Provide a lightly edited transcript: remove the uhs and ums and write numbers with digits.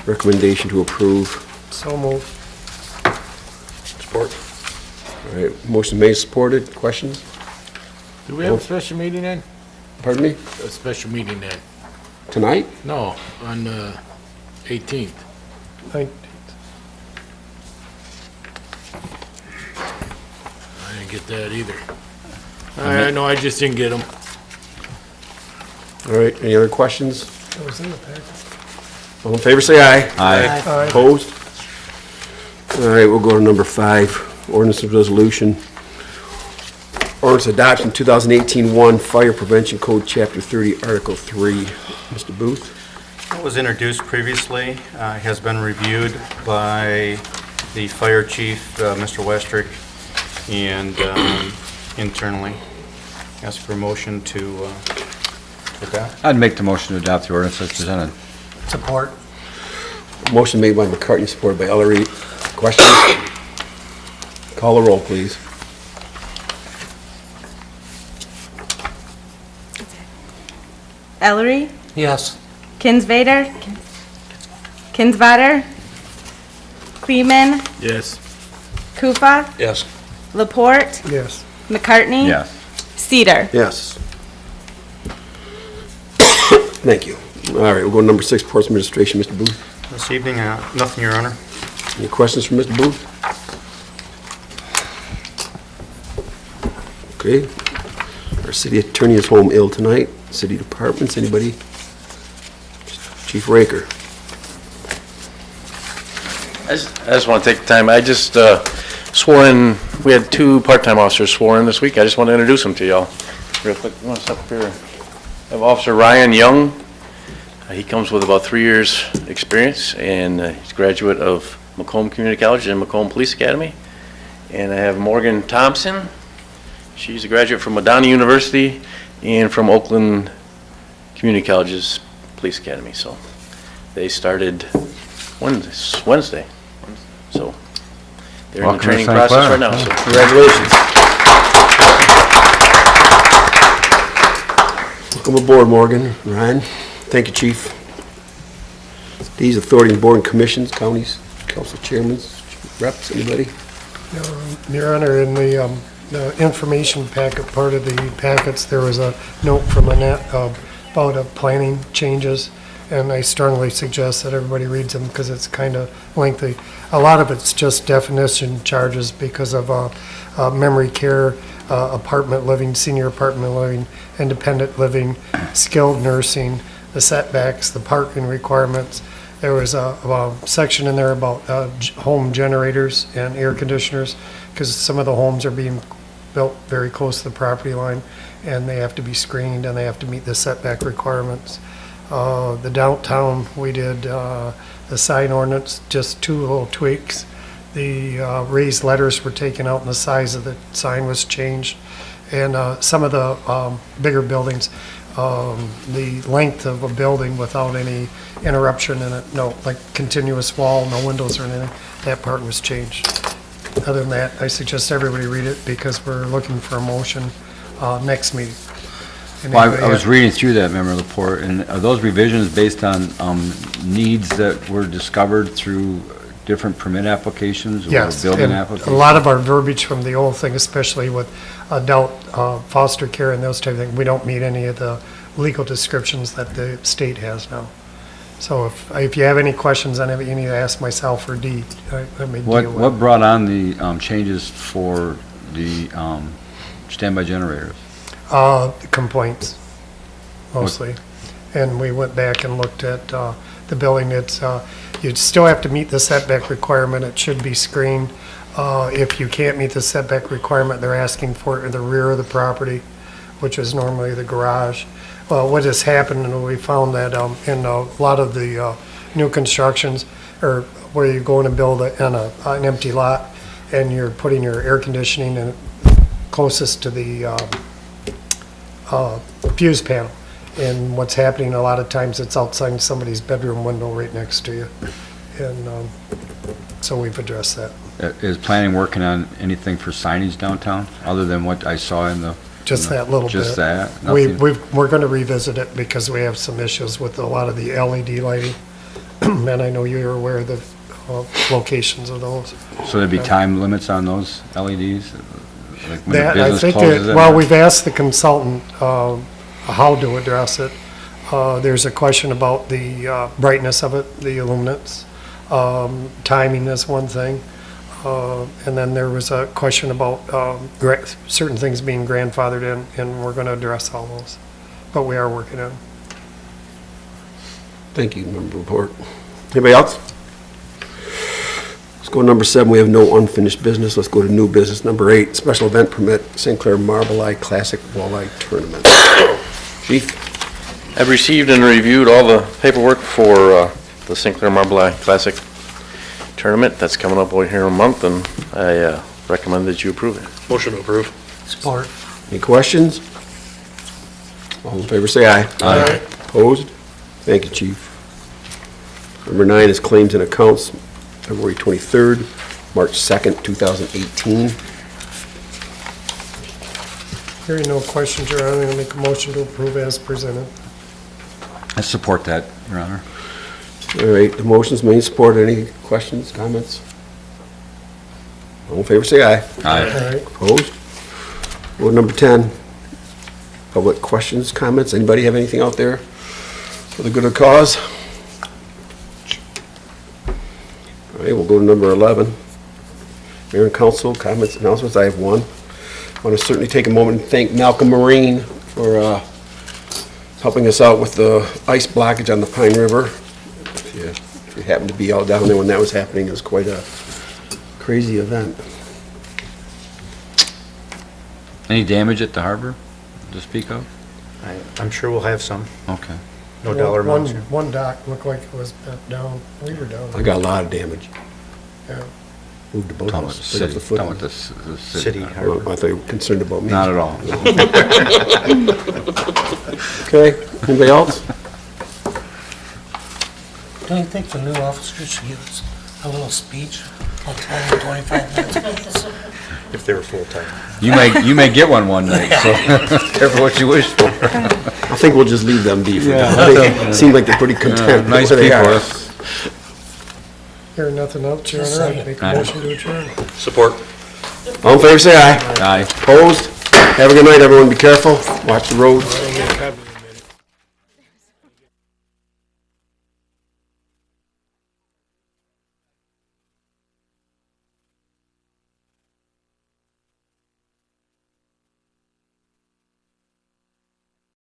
Recommendation to approve. So moved. Support. All right, motion made, supported. Questions? Do we have a special meeting then? Pardon me? A special meeting then? Tonight? No, on the 18th. Thank- I didn't get that either. I know, I just didn't get them. All right, any other questions? That was in the packet. All in favor, say aye. Aye. Aye. Opposed? All right, we'll go to number 5, ordinance and resolution. Ordinance adoption 2018-1 Fire Prevention Code, Chapter 30, Article 3. Mr. Booth? It was introduced previously, has been reviewed by the fire chief, Mr. Westrick, and internally. Ask for a motion to adopt. I'd make the motion to adopt the ordinance as presented. Support. Motion made by McCartney, supported by Ellery. Questions? Call the roll, please. Ellery, Yes. Kinsvader, Kleeman, Yes. Kufa, Yes. Laporte, Yes. McCartney, Yes. Cedar. Yes. Thank you. All right, we'll go to number 6, Ports Administration. Mr. Booth? This evening, nothing, Your Honor. Any questions from Mr. Booth? Okay. Our city attorney is home ill tonight. City departments, anybody? Chief Raker. I just want to take the time, I just swore in, we had 2 part-time officers sworn in this week, I just want to introduce them to y'all. Real quick, you want to step up here? I have Officer Ryan Young. He comes with about 3 years' experience, and he's a graduate of Macomb Community College and Macomb Police Academy. And I have Morgan Thompson. She's a graduate from Madonna University and from Oakland Community College's Police Academy. So they started Wednesday. So they're in the Welcome to training St. process Clair. right now. So Congratulations. Welcome aboard, Morgan. Ryan? Thank you, Chief. These authority and board and commissions, counties, council chairmen, reps, anybody? Your Honor, in the information packet, part of the packets, there was a note from Annette about planning changes, and I strongly suggest that everybody reads them because it's kind of lengthy. A lot of it's just definition charges because of memory care, apartment living, senior apartment living, independent living, skilled nursing, the setbacks, the parking requirements. There was a section in there about home generators and air conditioners, because some of the homes are being built very close to the property line, and they have to be screened, and they have to meet the setback requirements. The downtown, we did the sign ordinance, just 2 little tweaks. The raised letters were taken out, and the size of the sign was changed. And some of the bigger buildings, the length of a building without any interruption in it, no, like continuous wall, no windows or anything, that part was changed. Other than that, I suggest everybody read it because we're looking for a motion next meeting. And Well, anybody I was have- reading through that memo report, and are those revisions based on needs that were discovered through different permit applications or Yes, building and applications? a lot of our verbiage from the old thing, especially with adult foster care and those type of things, we don't meet any of the legal descriptions that the state has now. So if you have any questions on it, you need to ask myself or Dee. I may deal with What it. brought on the changes for the standby generators? Complaints, mostly. And we went back and looked at the building. It's, you'd still have to meet the setback requirement. It should be screened. If you can't meet the setback requirement, they're asking for it in the rear of the property, which is normally the garage. Well, what has happened, and we found that in a lot of the new constructions, or where you go in and build an empty lot, and you're putting your air conditioning in closest to the fuse panel. And what's happening a lot of times, it's outside somebody's bedroom window right next to you. And so we've addressed that. Is planning working on anything for signage downtown, other than what I saw in the? Just that little bit. Just that? We're Nothing? going to revisit it because we have some issues with a lot of the LED lighting. and I know you're aware of the locations of those. So there'd be time limits on those LEDs? Like when the That, I business think, closes at well, night? we've asked the consultant how to address it. There's a question about the brightness of it, the illuminance. Timing is one thing. And then there was a question about certain things being grandfathered in, and we're going to address all those. But we are working on it. Thank you, member report. Anybody else? Let's go to number 7, we have no unfinished business. Let's go to new business. Number 8, special event permit, St. Clair Marble Eye Classic Walleye Tournament. Chief? I've received and reviewed all the paperwork for the St. Clair Marble Eye Classic Tournament that's coming up over here in a month, and I recommend that you approve it. Motion to approve. Support. Any questions? All in favor, say aye. Aye. Opposed? Thank you, Chief. Number 9 is claims and accounts, February 23rd, March 2nd, 2018. Hearing no questions, Your Honor, I'll make a motion to approve as presented. I support that, Your Honor. All right, the motion's made, supported. Any questions, comments? All in favor, say aye. Aye. All right. Opposed? Vote number 10, public questions, comments. Anybody have anything out there for the good of the cause? All right, we'll go to number 11. Mayor and council, comments, announcements. I have one. I want to certainly take a moment and thank Malcolm Marine for helping us out with the ice blockage on the Pine River. If you happened to be out down there when that was happening, it was quite a crazy event. Any damage at the harbor to speak of? I'm sure we'll have some, Okay. no dollar amounts. One dock looked like it was bent down. We were down. I got a lot of damage. Yeah. Moved the Talking about the boathouse. Pick up city. the foot. Talking about the City city. harbor. Well, I thought you were concerned about me. Not at all. Okay, anybody else? Don't you think the new officers should give us a little speech, like 20, 25 minutes? If they were full-time. You may get one night, so careful what you wish for. I think we'll just leave them be for Yeah, now. They seem like they're pretty content. Nice where they people. are. Hearing nothing else, Your Honor, I'd make a Aye. motion to adjourn. Support. All in favor, say aye. Aye. Opposed? Have a good night, everyone. Be careful. Watch the roads.